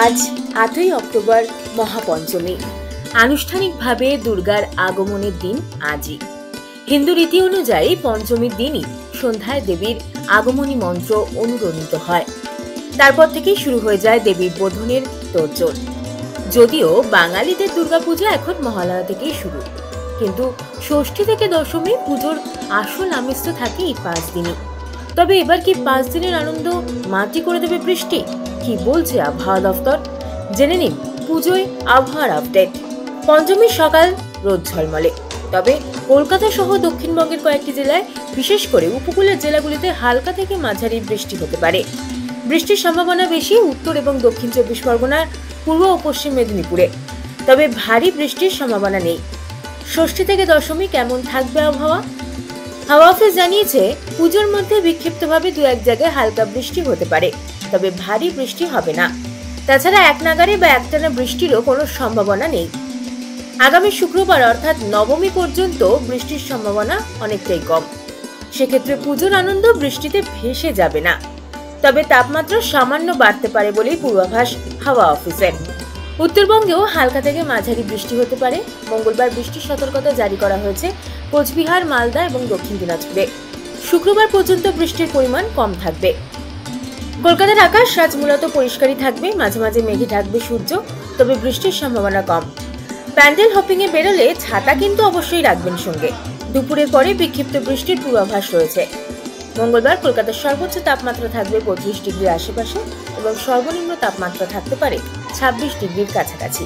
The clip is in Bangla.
আজ 8ই অক্টোবর মহাপঞ্চমী। আনুষ্ঠানিকভাবে দুর্গার আগমনের দিন আজই। হিন্দু রীতি অনুযায়ী পঞ্চমীর দিনই সন্ধ্যায় দেবীর আগমনী মন্ত্র অনুরণিত হয়। তারপর থেকেই শুরু হয়ে যায় দেবীর বোধনের তোড়জোড়। যদিও বাঙালিদের দুর্গাপূজা এখন মহালয়া থেকেই শুরু, কিন্তু ষষ্ঠী থেকে দশমী পুজোর আসল আমেজ তো থাকে এই 5 দিনই। তবে এবার কি 5 দিনের আনন্দ মাটি করে দেবে বৃষ্টি? কি বলছে আবহাওয়া দফতর? জেনে নিন পুজোয় আবহাওয়ার আপডেট। পঞ্চমীর সকাল রোদ ঝলমলে, তবে কলকাতা সহ দক্ষিণবঙ্গের কয়েকটি জেলায়, বিশেষ করে উপকূলের জেলাগুলিতে হালকা থেকে মাঝারি বৃষ্টি হতে পারে। বৃষ্টির সম্ভাবনা বেশি উত্তর এবং দক্ষিণ 24 পরগনার, পূর্ব ও পশ্চিম মেদিনীপুরে, তবে ভারী বৃষ্টির সম্ভাবনা নেই। ষষ্ঠী থেকে দশমী কেমন থাকবে আবহাওয়া? হাওয়া অফিস জানিয়েছে পুজোর মধ্যে বিক্ষিপ্তভাবে 2-1 জায়গায় হালকা বৃষ্টি হতে পারে, তবে ভারী বৃষ্টি হবে না। তাছাড়া এক নাগাড়ে বা একটানা বৃষ্টিরও কোনো সম্ভাবনা নেই। আগামী শুক্রবার অর্থাৎ নবমী পর্যন্ত বৃষ্টির সম্ভাবনা অনেকটাই কম। সেক্ষেত্রে পুজোর আনন্দ বৃষ্টিতে ভেসে যাবে না, তবে তাপমাত্রা সামান্য বাড়তে পারে বলেই পূর্বাভাস হাওয়া অফিসের। উত্তরবঙ্গেও হালকা থেকে মাঝারি বৃষ্টি হতে পারে। মঙ্গলবার বৃষ্টির সতর্কতা জারি করা হয়েছে কোচবিহার, মালদা এবং দক্ষিণ দিনাজপুরে। শুক্রবার পর্যন্ত বৃষ্টির পরিমাণ কম থাকবে। কলকাতার আকাশ আজ মূলত পরিষ্কারই থাকবে, মাঝে মাঝে মেঘে ঢাকবে সূর্য, তবে বৃষ্টির সম্ভাবনা কম। প্যান্ডেল হপিং এ বেরোলে ছাতা কিন্তু অবশ্যই রাখবেন সঙ্গে। দুপুরের পরে বিক্ষিপ্ত বৃষ্টির পূর্বাভাস রয়েছে। মঙ্গলবার কলকাতার সর্বোচ্চ তাপমাত্রা থাকবে 35 ডিগ্রির আশেপাশে এবং সর্বনিম্ন তাপমাত্রা থাকতে পারে 26 ডিগ্রির কাছাকাছি।